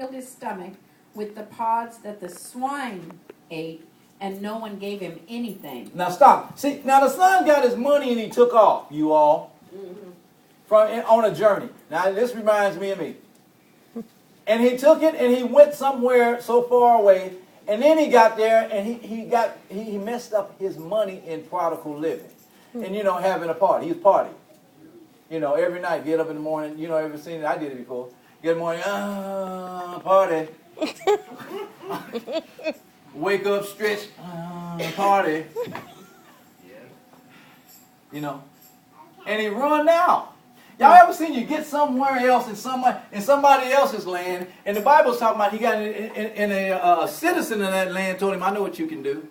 filled his stomach with the pods that the swine ate, and no one gave him anything. Now stop. See, now the son got his money and he took off, you all, on a journey. Now this reminds me of me. And he took it and he went somewhere so far away, and then he got there and he messed up his money in prodigal living. And having a party. He was partying. Every night, get up in the morning, ever seen it? I did it before. Get in the morning, party. Wake up, stretch, party. And he run out. Y'all ever seen you get somewhere else in somebody else's land, and the Bible's talking about he got a citizen of that land told him, I know what you can do.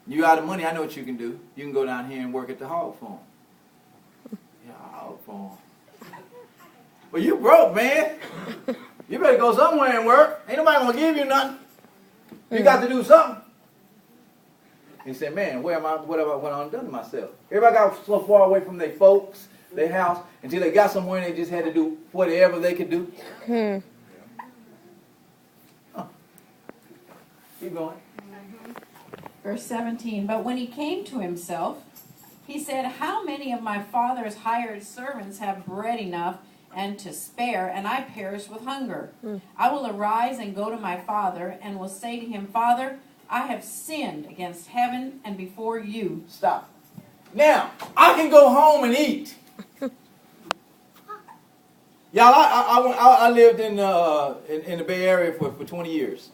You out of money, I know what you can do. You can go down here and work at the hog farm. Yeah, hog farm. Well, you broke, man. You better go somewhere and work. Ain't nobody gonna give you nothing. You got to do something. He said, man, what have I done to myself? Everybody got so far away from their folks, their house, until they got somewhere and they just had to do whatever they could do. Keep going. Verse 17, but when he came to himself, he said, how many of my father's hired servants have bread enough and to spare, and I perish with hunger? I will arise and go to my father, and will say to him, Father, I have sinned against heaven and before you. Stop. Now, I can go home and eat. Y'all, I lived in the Bay Area for 20 years.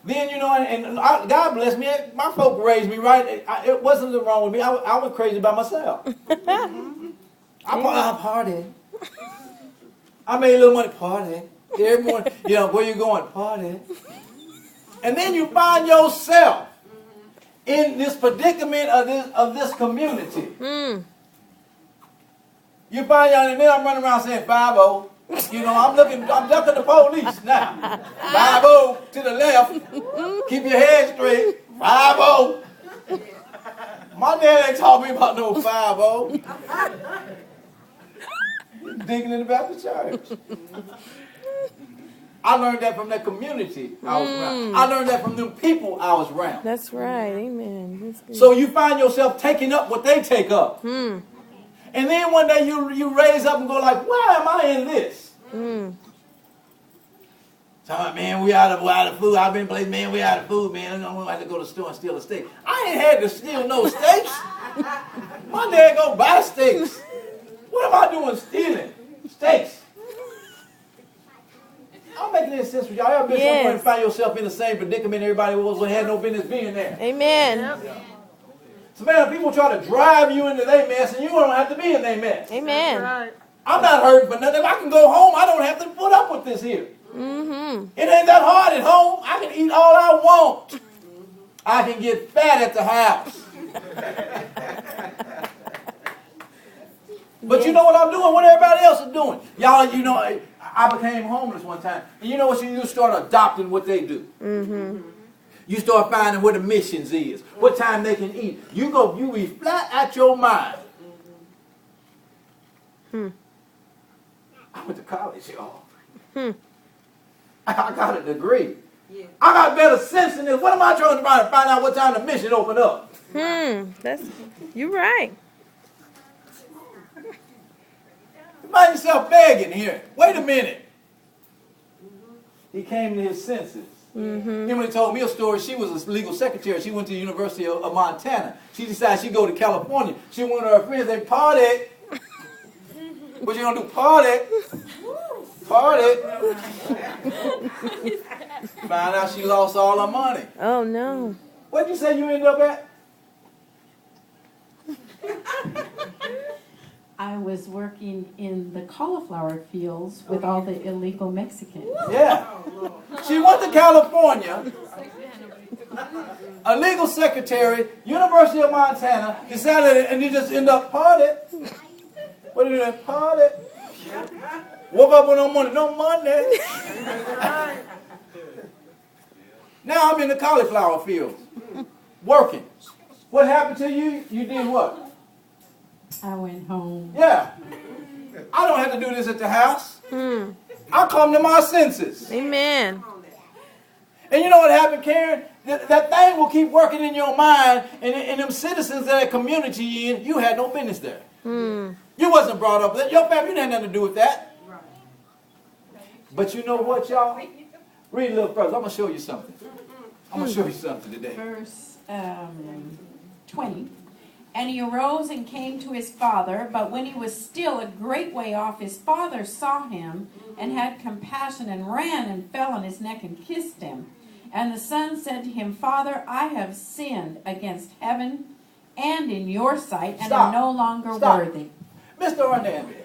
Then, and God bless me, my folk raised me right. It wasn't wrong with me. I was crazy by myself. I partied. I made a little money, party. Every morning, where you going? Party. And then you find yourself in this predicament of this community. You find y'all, and then I'm running around saying 5-0. I'm ducking the police now. 5-0 to the left. Keep your head straight. 5-0. My dad ain't taught me about no 5-0. Digging in the Baptist church. I learned that from that community I was around. I learned that from them people I was around. That's right. Amen. So you find yourself taking up what they take up. And then one day you raise up and go like, why am I in this? So, man, we out of food. I've been playing, man, we out of food, man. I'm going to have to go to the store and steal a steak. I ain't had to steal no steaks. My dad go buy steaks. What am I doing stealing steaks? I'm making this sense for y'all. Ever been somewhere and find yourself in the same predicament everybody was when had no business being there? Amen. Yep. So, man, people try to drive you into their mess, and you don't have to be in their mess. Amen. Right. I'm not hurting for nothing. If I can go home, I don't have to put up with this here. It ain't that hard at home. I can eat all I want. I can get fat at the house. But you know what I'm doing? What everybody else is doing. Y'all, I became homeless one time. And you know what? You start adopting what they do. You start finding where the missions is. What time they can eat. You be flat out your mind. I went to college, y'all. I got a degree. Yeah. I got better sense than this. What am I trying to find out what time the mission open up? You're right. You find yourself begging here. Wait a minute. He came to his senses. Emily told me a story. She was a legal secretary. She went to the University of Montana. She decided she'd go to California. She went with her friends. They partied. What you gonna do? Party. Found out she lost all her money. Oh, no. What'd you say you ended up at? I was working in the cauliflower fields with all the illegal Mexicans. Yeah. She went to California. A legal secretary, University of Montana, decided, and you just end up partying. What did you do? Party. Woke up with no money. No money. Now I'm in the cauliflower fields. Working. What happened to you? You did what? I went home. Yeah. I don't have to do this at the house. I come to my senses. Amen. And you know what happened, Karen? That thing will keep working in your mind, and them citizens of that community you in, you had no business there. Hmm. You wasn't brought up with that. Your family didn't have nothing to do with that. But you know what, y'all? Read a little further. I'm going to show you something. I'm going to show you something today. Verse 20. And he arose and came to his father, but when he was still a great way off, his father saw him and had compassion and ran and fell on his neck and kissed him. And the son said to him, Father, I have sinned against heaven and in your sight, and am no longer worthy. Mr. Hernandez,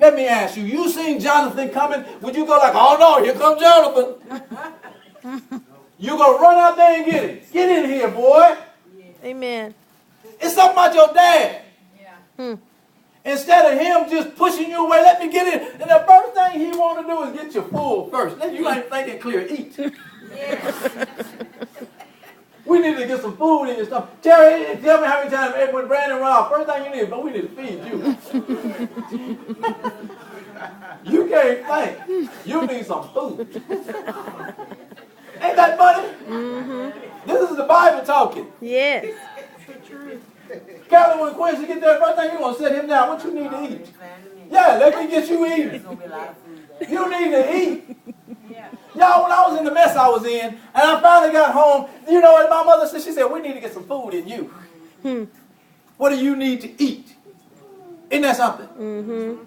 let me ask you, you seen Jonathan coming? Would you go like, oh no, here comes Jonathan? You gonna run out there and get him. Get in here, boy. Amen. It's something about your dad. Hmm. Instead of him just pushing you away, let me get in. And the first thing he want to do is get you full first. You ain't thinking clear, eat. We need to get some food in your stomach. Terry, tell me how many times when Brandon Rob, first thing you need, but we need to feed you. You can't think. You need some food. Ain't that funny? Mm-hmm. This is the Bible talking. Yes. Calvin, when Quincy get there, first thing you want to sit him down. What you need to eat? Yeah, let me get you eating. You need to eat. Y'all, when I was in the mess I was in, and I finally got home, you know what my mother said? She said, we need to get some food in you. Hmm. What do you need to eat? Isn't that something? Mm-hmm.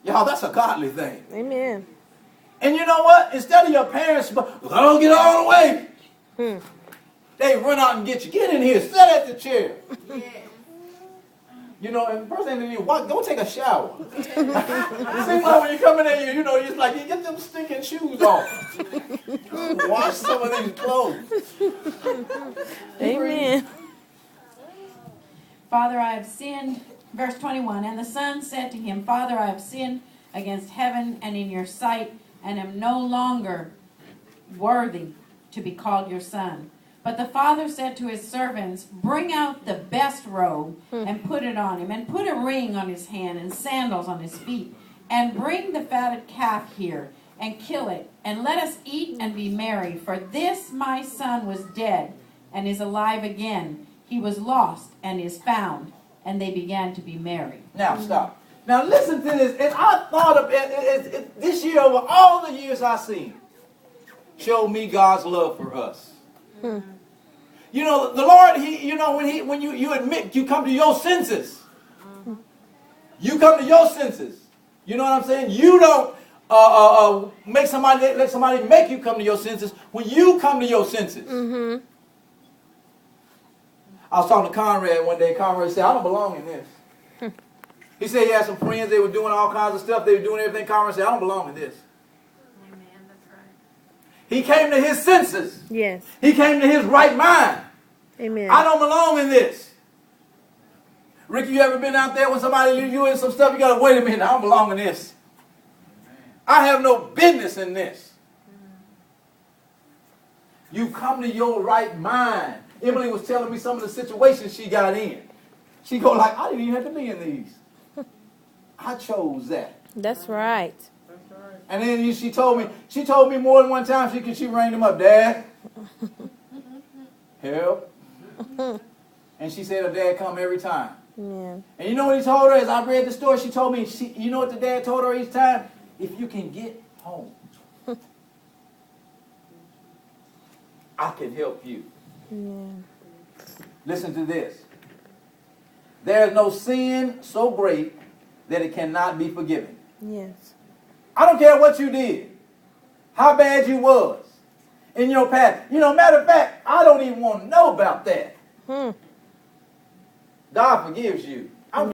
Y'all, that's a godly thing. Amen. And you know what? Instead of your parents, I don't get all the way. Hmm. They run out and get you. Get in here. Sit at the chair. You know, and the first thing they do, go take a shower. It seems like when you come in there, you know, it's like you get them stinking shoes off. Wash some of these clothes. Amen. Father, I have sinned. Verse 21. And the son said to him, Father, I have sinned against heaven and in your sight, and am no longer worthy to be called your son. But the father said to his servants, bring out the best robe and put it on him, and put a ring on his hand and sandals on his feet, and bring the fatted calf here and kill it, and let us eat and be merry. For this my son was dead and is alive again. He was lost and is found. And they began to be merry. Now stop. Now listen to this. And I thought of it this year, over all the years I've seen, showed me God's love for us. You know, the Lord, when you admit, you come to your senses. You come to your senses. You know what I'm saying? You don't let somebody make you come to your senses. When you come to your senses. Mm-hmm. I was talking to Conrad one day. Conrad said, I don't belong in this. He said he had some friends. They were doing all kinds of stuff. They were doing everything. Conrad said, I don't belong in this. Amen. That's right. He came to his senses. Yes. He came to his right mind. Amen. I don't belong in this. Ricky, you ever been out there when somebody you in some stuff, you got to wait a minute. I don't belong in this. I have no business in this. You come to your right mind. Emily was telling me some of the situations she got in. She go like, I didn't even have to be in these. I chose that. That's right. And then she told me more than one time she rang him up, Dad. Help. And she said her dad come every time. Yeah. And you know what he told her? As I read the story, she told me, you know what the dad told her each time? If you can get home, I can help you. Yeah. Listen to this. There is no sin so great that it cannot be forgiven. Yes. I don't care what you did, how bad you was in your past. You know, matter of fact, I don't even want to know about that. God forgives you.